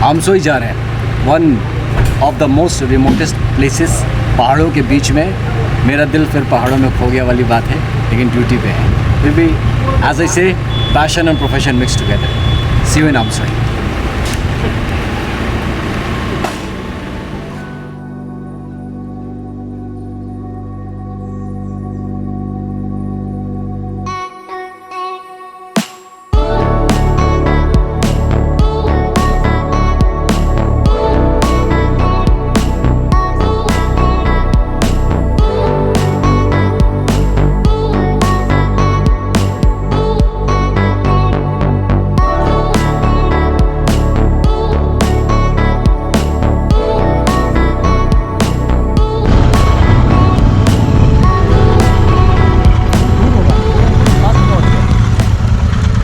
आमसोई जा रहे हैं, one of the most remotest places, पहाड़ों के बीच में। मेरा दिल फिर पहाड़ों में खो गया वाली बात है, लेकिन ड्यूटी पे है। फिर भी as I say, passion and profession mix together. See you in Amsoi.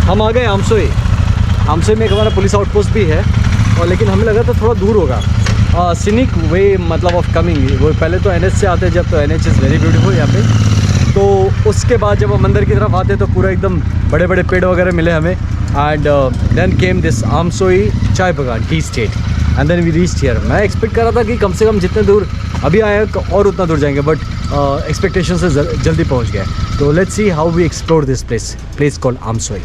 हम आ गए आमसोई। आमसोई में एक हमारा पुलिस आउटपोस्ट भी है, और लेकिन हमें लगा था थोड़ा दूर होगा। सीनिक वे मतलब ऑफ कमिंग, वो पहले तो NH से आते जब, तो NH इज़ वेरी ब्यूटीफुल यहाँ पे। तो उसके बाद जब हम मंदिर की तरफ आते तो पूरा एकदम बड़े बड़े पेड़ वगैरह मिले हमें। And then came this Amsoi चाय बगान, tea estate, and then we reached here. मैं एक्सपेक्ट कर रहा था कि कम से कम जितने दूर अभी आए और उतना दूर जाएंगे, बट एक्सपेक्टेशन से जल्दी पहुँच गए। तो let's see how we explore this place called Amsoi.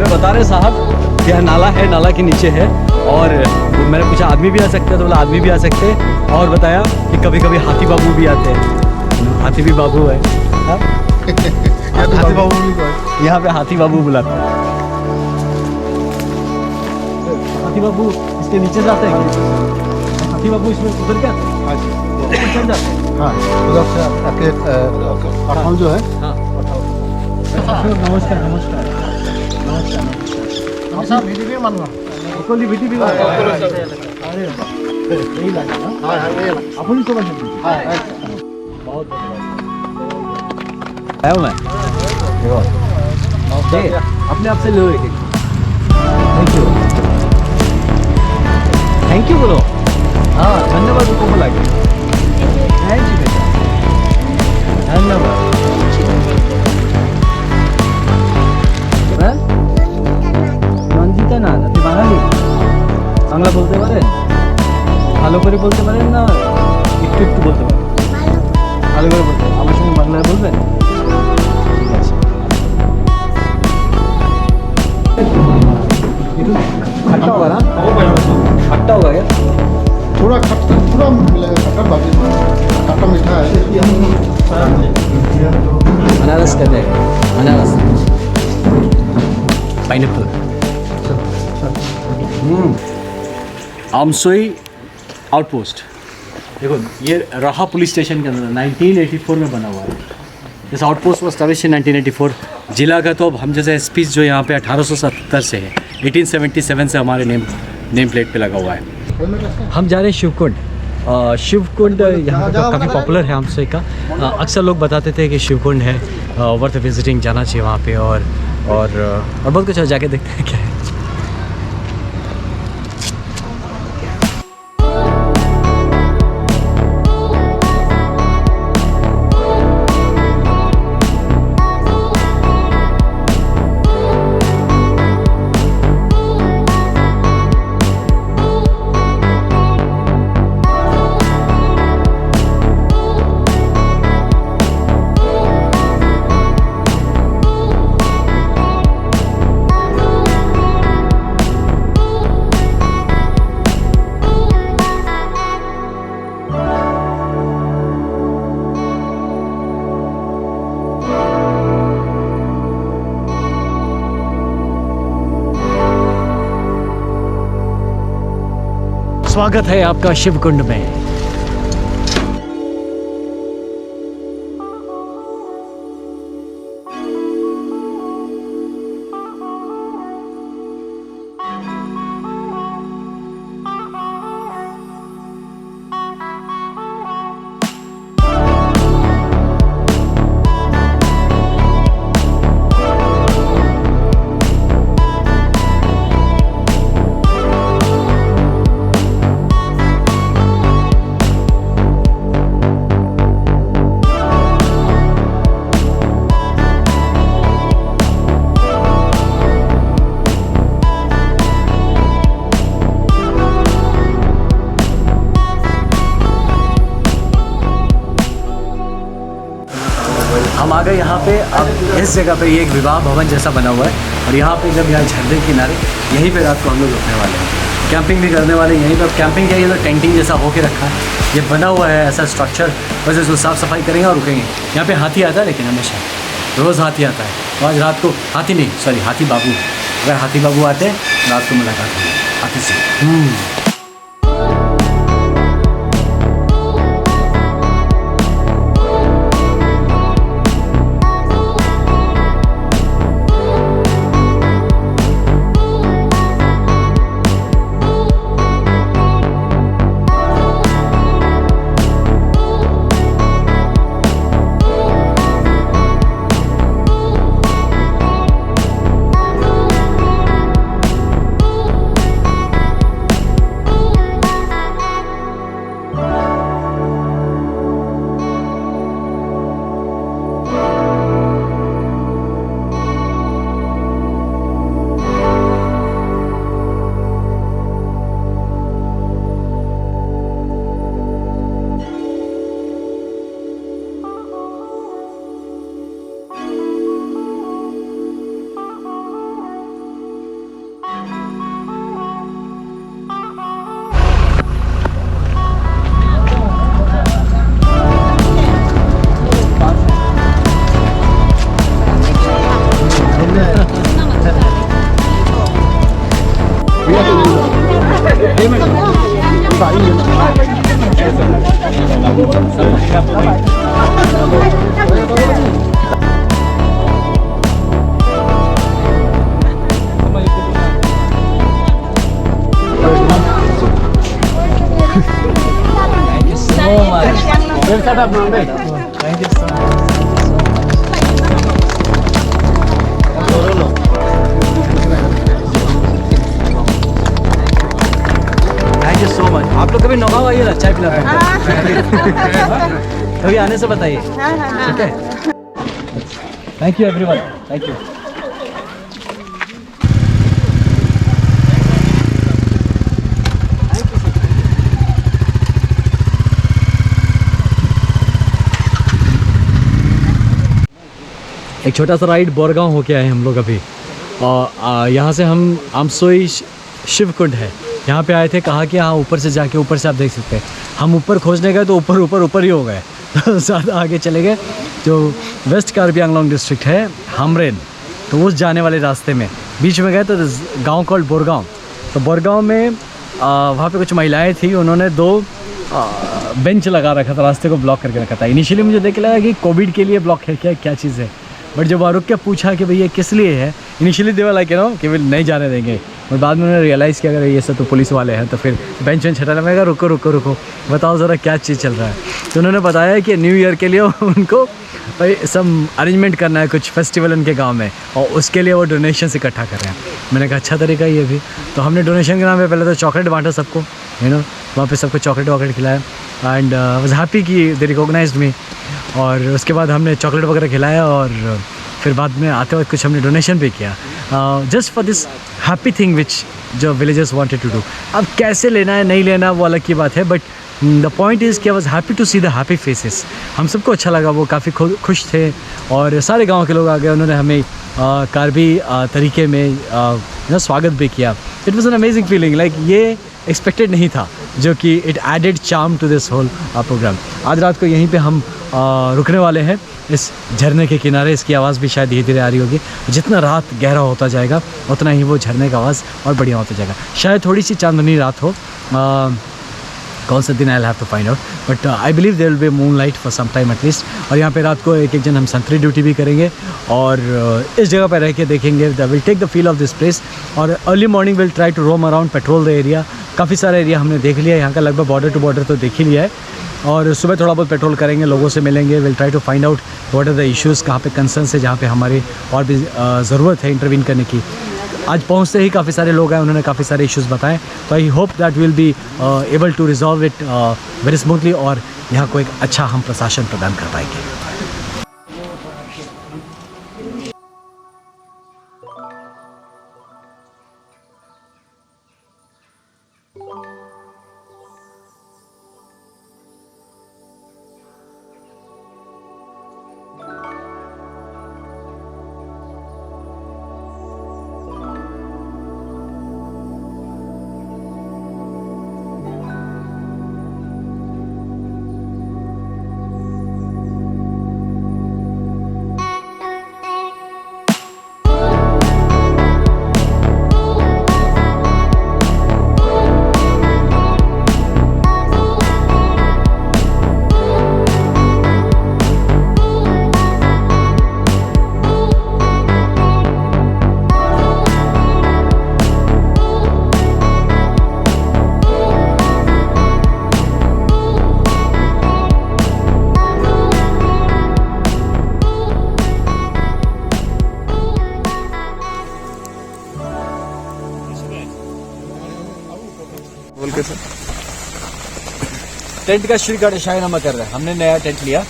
बता रहे साहब यह नाला है, नाला के नीचे है, और मैंने पूछा आदमी भी आ सकते हैं, तो बोला आदमी भी आ सकते हैं, और बताया कि कभी कभी हाथी बाबू भी आते हैं। हाथी भी बाबू है, हाथी बाबू भी यहाँ पे हाथी बाबू बुलाते हैं। हाथी बाबू इसके नीचे जाते हैं, हाथी बाबू इसमें उधर क्या चल जाते हैं। हाँ, उधर से आके जो है। नमस्कार नमस्कार नमस्कार। भिटी भी मानवा कोली भिटी भी अरे यही लगा हां अपन ही समझ लीजिए। हां बहुत आया मैं ओके, अपने आप से लो एक। थैंक यू बोलो। हाँ, धन्यवाद को बोला। थैंक यू बेटा, धन्यवाद। रंजिता ना ती बांगाली बांगला बोलते পারেন? ভালো করে বলতে পারেন না একটু একটু বলতে পারেন? ভালো করে বলতে। আমার সঙ্গে বাংলায় বলবেন? ঠিক আছে। ये खट्टा होगा ना? खट्टा होगा क्या? थोड़ा खट्टा, थोड़ा खट्टा बाकी खट्टा मीठा है। अनारस कहते हैं, अनारस, पाइनएप्पल। आमसोई आउटपोस्ट देखो, ये रहा पुलिस स्टेशन के अंदर 1984 में बना हुआ है। This outpost was established in 1984। जिला का तो अब हम जैसे एसपी जो यहाँ पे 1870 से है, 1877 से हमारे नेम प्लेट पे लगा हुआ है। हम जा रहे हैं शिवकुंड। शिवकुंड यहाँ का काफ़ी पॉपुलर है आमसोई का। अक्सर लोग बताते थे कि शिवकुंड है, वर्थ विजिटिंग, जाना चाहिए वहाँ पे, और बहुत कुछ है, जाके देखते हैं क्या है। स्वागत है आपका शिवकुंड में। गए यहाँ पे। अब इस जगह पे ये एक विवाह भवन जैसा बना हुआ है और यहाँ पे जब यहाँ झरने के किनारे यहीं पे रात को हम लोग रुकने वाले हैं। कैंपिंग भी करने वाले यहीं पर। कैंपिंग क्या, ये तो टेंटिंग जैसा होके रखा है, ये बना हुआ है ऐसा स्ट्रक्चर, बस इसको साफ़ सफाई करेंगे और रुकेंगे। यहाँ पे हाथी आता है, लेकिन हमेशा रोज़ हाथी आता है। तो आज रात को हाथी नहीं, सॉरी हाथी बाबू, अगर हाथी बाबू आते हैं रात को मुलाकात होगी हाथी से। Thank you so much. Thank you so much. आप लोग कभी नौगांव आइए ना, चाय पिलाते हैं। कभी आने से बताइए, ठीक है? Thank you everyone, thank you. एक छोटा सा राइड बोरगांव होके आए हम लोग अभी, और यहाँ से हम आमसोई शिवकुंड है, यहाँ पे आए थे। कहा कि हाँ ऊपर से जाके, ऊपर से आप देख सकते हैं। हम ऊपर खोजने गए तो ऊपर ऊपर ऊपर ही हो गए तो ज़्यादा आगे चले गए। जो वेस्ट कार्बी आंगलोंग डिस्ट्रिक्ट है हामरेन, तो उस जाने वाले रास्ते में बीच में गए तो गांव कॉल्ड बोरगांव। तो बोरगांव में वहाँ पे कुछ महिलाएं थी, उन्होंने 2 बेंच लगा रखा था, रास्ते को ब्लॉक करके रखा था। इनिशियली मुझे देख लगा कि कोविड के लिए ब्लॉक है, क्या चीज़ है। बट जब रुक के पूछा कि भैया किस लिए है, इनिशियली दे वाला कि नो कि नहीं जाने देंगे, और बाद में उन्होंने रियलाइज़ किया अगर ये सब तो पुलिस वाले हैं, तो फिर बेंच वेंच हटाने में रुको रुको रुको, बताओ ज़रा क्या चीज़ चल रहा है। तो उन्होंने बताया कि न्यू ईयर के लिए उनको भाई सब अरेंजमेंट करना है, कुछ फेस्टिवल उनके गांव में, और उसके लिए वो डोनेशन इकट्ठा कर रहे हैं। मैंने कहा अच्छा तरीका ये भी। तो हमने डोनेशन के नाम पे पहले तो चॉकलेट बांटा सबको, वहाँ पे सबको चॉकलेट वॉकलेट खिलाया एंड वाज हैप्पी कि दे रिकॉग्नाइज्ड मी। और उसके बाद हमने चॉकलेट वगैरह खिलाया और फिर बाद में आते वक्त कुछ हमने डोनेशन भी किया, just for this happy thing which जो विलेजर्स वांटेड टू डू। अब कैसे लेना है नहीं लेना वो अलग की बात है, बट द पॉइंट इज़ कि I was happy to see the happy faces. हम सबको अच्छा लगा, वो काफ़ी खुश थे और सारे गांव के लोग आ गए, उन्होंने हमें कार्बी तरीके में स्वागत भी किया। It was an amazing feeling, like ये एक्सपेक्टेड नहीं था, जो कि it added charm to this whole programme. आज रात को यहीं पे हम रुकने वाले हैं इस झरने के किनारे। इसकी आवाज़ भी शायद धीरे धीरे आ रही होगी। जितना रात गहरा होता जाएगा उतना ही वो झरने का आवाज़ और बढ़िया होता जाएगा। शायद थोड़ी सी चांदनी रात हो, कौन सा दिन I have to find out, but I believe there will be moon light for some time at least. और यहाँ पे रात को एक जन हम संतरी ड्यूटी भी करेंगे और इस जगह पर रह के देखेंगे, will take the feel of this place. और early morning will try to roam around, patrol the area. काफ़ी सारा एरिया हमने देख लिया, यहाँ का लगभग बॉर्डर टू बॉर्डर तो देख ही लिया है। और सुबह थोड़ा बहुत पेट्रोल करेंगे, लोगों से मिलेंगे, will try to find out what are the issues, कहाँ पे कंसर्न्स है, जहाँ पे हमारी और भी ज़रूरत है इंटरवीन करने की। आज पहुँचते ही काफ़ी सारे लोग आए, उन्होंने काफ़ी सारे इश्यूज़ बताए, तो I hope that will be able to resolve it very smoothly और यहाँ को एक अच्छा हम प्रशासन प्रदान कर पाएंगे। टेंट का श्रीकाट शाहीनामा कर रहे हैं। हमने नया टेंट लिया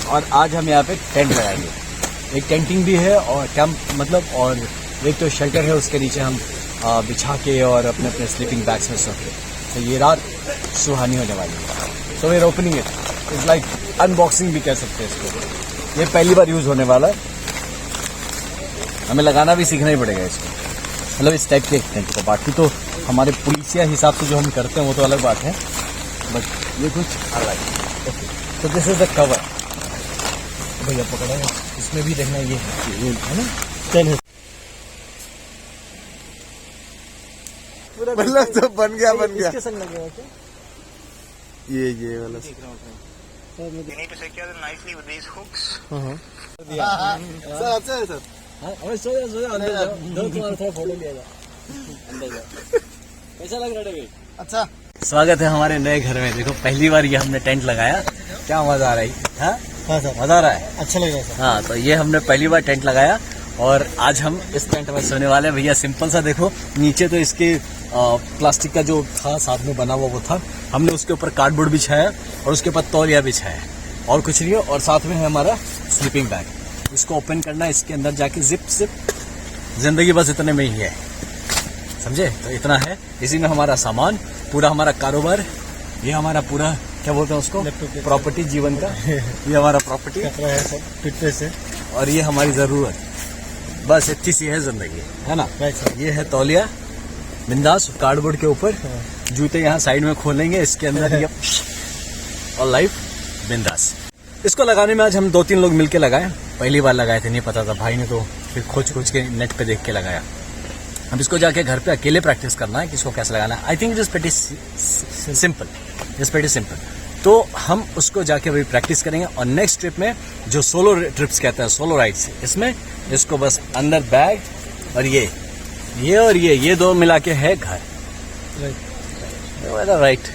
और आज हम यहाँ पे टेंट लगाएंगे। एक टेंटिंग भी है और कैंप मतलब, और एक तो शेल्टर है उसके नीचे हम बिछा के और अपने अपने स्लीपिंग बैग्स में सोते हैं। तो ये रात सुहानी होने वाली है। So we are opening it, it's like unboxing भी कह सकते हैं इसको। ये पहली बार यूज़ होने वाला है, हमें लगाना भी सीखना ही पड़ेगा इसको, मतलब इस टाइप के टेंट को। बाकी तो हमारे पुलिसिया हिसाब से जो हम करते हैं वो तो अलग बात है, बट ये कुछ अलग है। तो दिस इज द कवर। भैया पकड़ा है, इसमें भी देखना ये है ना, चल मतलब तो बन गया इसके संग लगे हुए थे। ये वाला सर अच्छा है सर। हाँ, अबे सो जा अंदर जाओ, दो तुम्हारा थोड़ा फोटो लिया जाओ, अंदर जाओ। कैसा लग रहा है भाई? अच्छा, स्वागत है हमारे नए घर में। देखो पहली बार ये हमने टेंट लगाया, क्या मजा आ रहा है। हाँ हाँ सर, मजा आ रहा है, अच्छा लग रहा है सर। हाँ तो ये हमने पहली बार टेंट लगाया और आज हम इस टेंट में सोने वाले हैं। भैया सिंपल सा देखो, नीचे तो इसके प्लास्टिक का जो था साथ में बना हुआ वो था, हमने उसके ऊपर कार्डबोर्ड बिछाया और उसके ऊपर तौलिया बिछाया और कुछ नहीं है। और साथ में है हमारा स्लीपिंग बैग, इसको ओपन करना है, इसके अंदर जाके जिप जिंदगी बस इतने में ही है, समझे। तो इतना है, इसी में हमारा सामान, पूरा हमारा कारोबार, ये हमारा पूरा क्या बोलते हैं उसको, प्रॉपर्टी जीवन का, ये हमारा प्रॉपर्टी है सर, फिटनेस है और ये हमारी जरूरत, बस इतनी सी है जिंदगी, है ना। ये है तौलिया बिंदास कार्डबोर्ड के ऊपर, जूते यहाँ साइड में खोलेंगे, इसके अंदर ये और लाइफ बिंदास। इसको लगाने में आज हम 2-3 लोग मिलके लगाए, पहली बार लगाए थे, नहीं पता था, भाई ने तो फिर खोज के नेट पे देख के लगाया। अब इसको जाके घर पे अकेले प्रैक्टिस करना है कि इसको कैसे लगाना है। I think it is pretty simple, it's pretty simple. तो हम उसको जाके अभी प्रैक्टिस करेंगे और नेक्स्ट ट्रिप में जो सोलो ट्रिप्स कहते हैं, सोलो राइड्स, इसमें इसको बस अंदर बैग और ये दो मिला के है घर, राइट।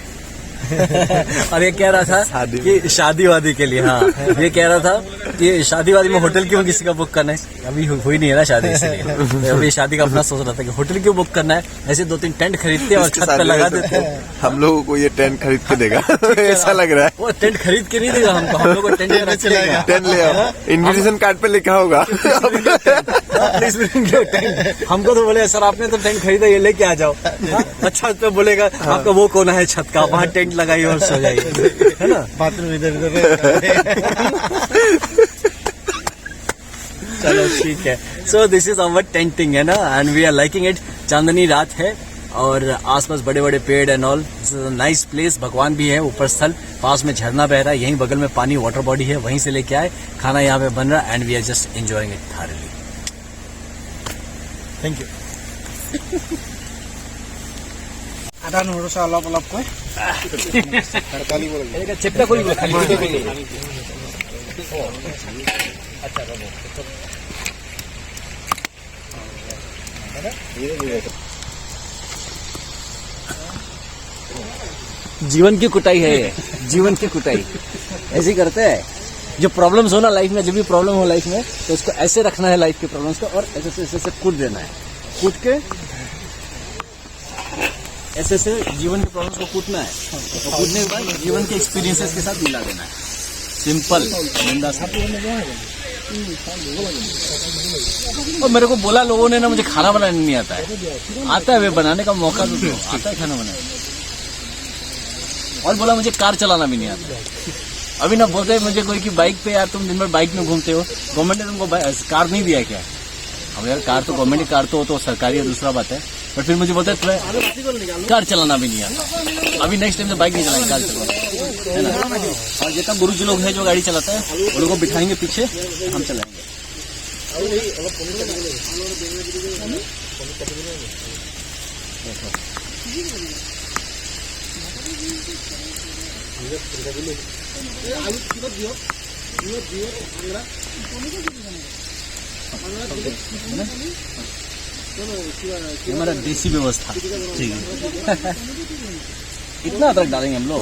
और ये कह रहा था कि शादी वादी के लिए, हाँ ये कह रहा था कि शादी वादी में होटल क्यों किसी का बुक करना है, अभी हुई नहीं है ना शादी, इसलिए तो अभी शादी का अपना सोच रहा था कि होटल क्यों बुक करना है, ऐसे 2-3 टेंट खरीदते हैं और छत पे लगा देते हैं। हम लोगों को ये टेंट खरीद के देगा ऐसा लग रहा है। वो टेंट खरीद के नहीं देगा हमको, हम लोग को टेंट चलेगा, टेंट ले आओ, इन्विटेशन कार्ड पे लिखा होगा हमको तो बोले सर आपने तो टेंट खरीदा, ये लेके आ जाओ। अच्छा तो बोलेगा आपका वो कोना है छत का, वहाँ टेंट लगाइए और सो जाइए, है ना। बाथरूम इधर चलो ठीक है। So this is our tenting, है ना, and we are liking it. चांदनी रात है और आसपास बड़े बड़े पेड़ एंड ऑल, नाइस प्लेस। भगवान भी है, ऊपर स्थल, पास में झरना बह रहा है, यहीं बगल में पानी वाटर बॉडी है, वहीं से लेके आए, खाना यहाँ पे बन रहा है and we are just enjoying it thoroughly. Thank you. আদা নহৰু চাহ অলপ অলপকৈ चिपटा कोई जीवन की कुटाई है ये, जीवन की कुटाई ऐसे ही करते हैं। जो प्रॉब्लम्स हो ना लाइफ में, जब भी प्रॉब्लम हो लाइफ में, तो उसको ऐसे रखना है लाइफ के प्रॉब्लम्स को, और ऐसे कूट देना है, कूट के ऐसे जीवन के प्रॉब्लम्स को कूटना है, और कूटने के बाद जीवन के एक्सपीरियंसेस के साथ मिला देना है। सिंपल बिंदास। और मेरे को बोला लोगों ने ना, मुझे खाना बनाने नहीं आता है, आता है वे बनाने का मौका तो दो, आता है खाना बनाने, और बोला मुझे कार चलाना भी नहीं आता। अभी ना बोलते हैं मुझे कोई कि बाइक पे, यार तुम दिन भर बाइक में घूमते हो, गवर्नमेंट ने तुमको कार नहीं दिया क्या? अब यार कार तो गवर्नमेंट की कार तो सरकारी है, दूसरा बात है, बट फिर मुझे बोलते हैं तुम्हें कार चलाना भी नहीं आता। अभी नेक्स्ट टाइम से बाइक नहीं चलाएंगे, कार चलाएंगे, है ना। और जितना गुरुजी लोग हैं जो गाड़ी चलाता है, उन लोगों को बिठाएंगे पीछे, हम चलाएंगे। हमारा देसी व्यवस्था, ठीक है। इतना अदरक डालेंगे हम लोग,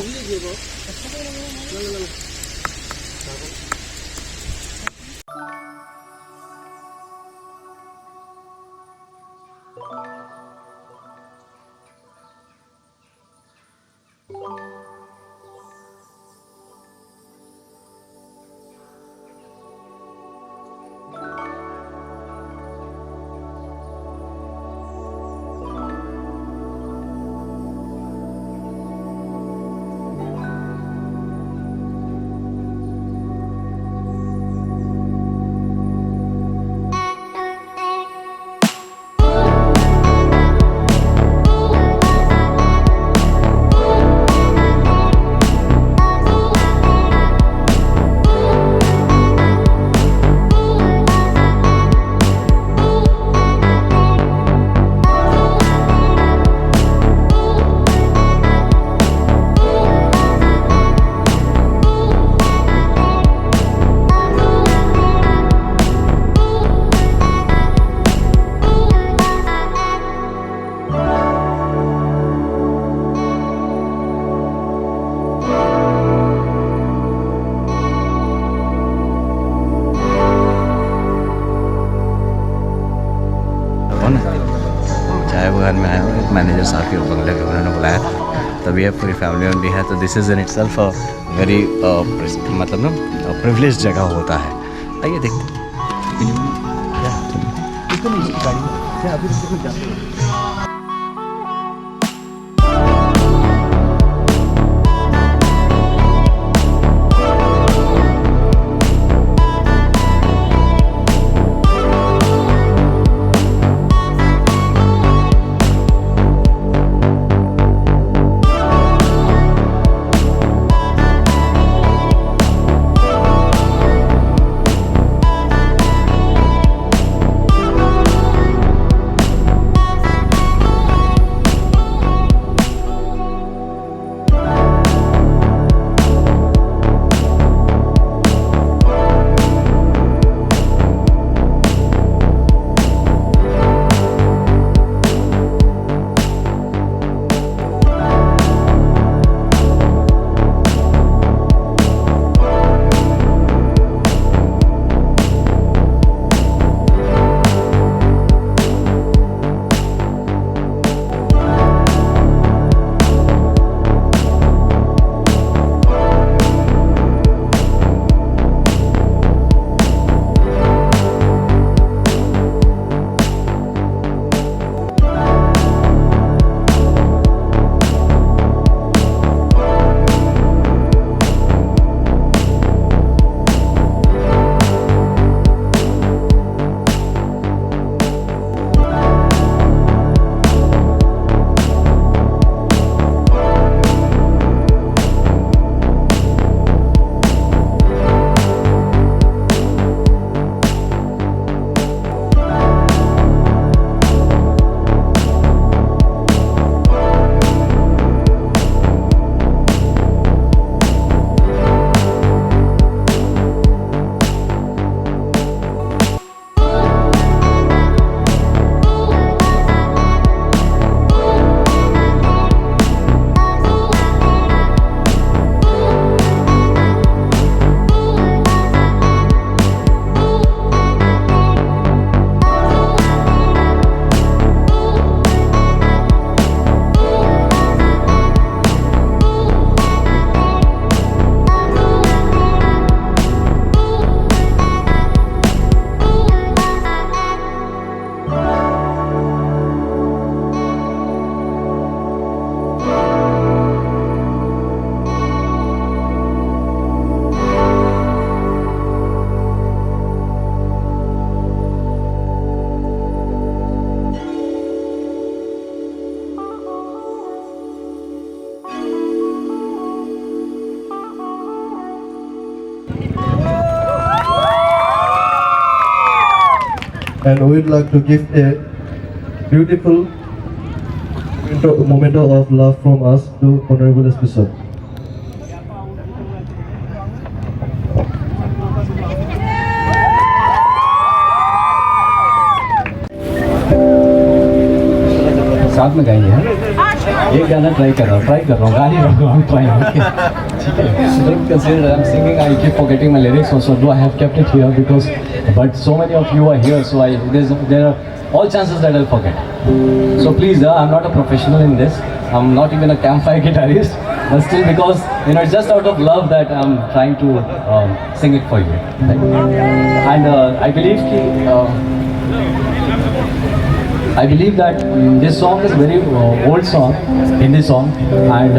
वी हैव पूरी फैमिली में भी है, तो this is in itself a very मतलब ना प्रिविलेज जगह होता है। आइए देखते हैं। And we'd like to give a beautiful moment of love from us to Honorable Speaker. साथ में गाएंगे हैं। एक गाना ट्राई कर रहा हूँ, गा नहीं रहा हूँ, ट्राई ठीक है। Don't consider I'm singing, I keep forgetting my lyrics also, though I have kept it here because, but so many of you are here, so there are all chances that I'll forget. So please, I'm not a professional in this, I'm not even a campfire guitarist, but still because, it's just out of love that I'm trying to sing it for you. Right? And I believe that this song is a very old song, Hindi song, and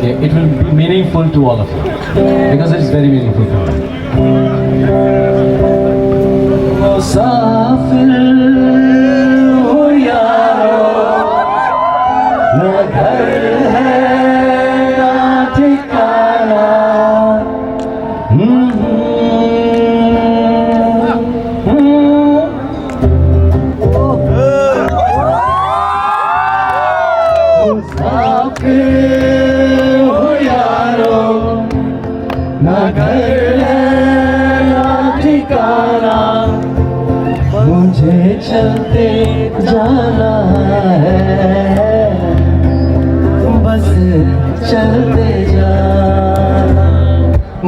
it will be meaningful to all of you because it is very meaningful to me. मुसाफिर हो यारो, ना घर है ना ठिकाना, ना घर है ना ठिकाना, मुझे चलते जाना है, बस चलते जाना,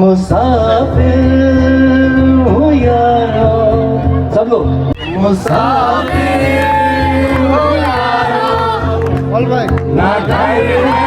मुसाफिर हूँ यारो, सब लोग मुसाफिर हूँ यारो, ना घर है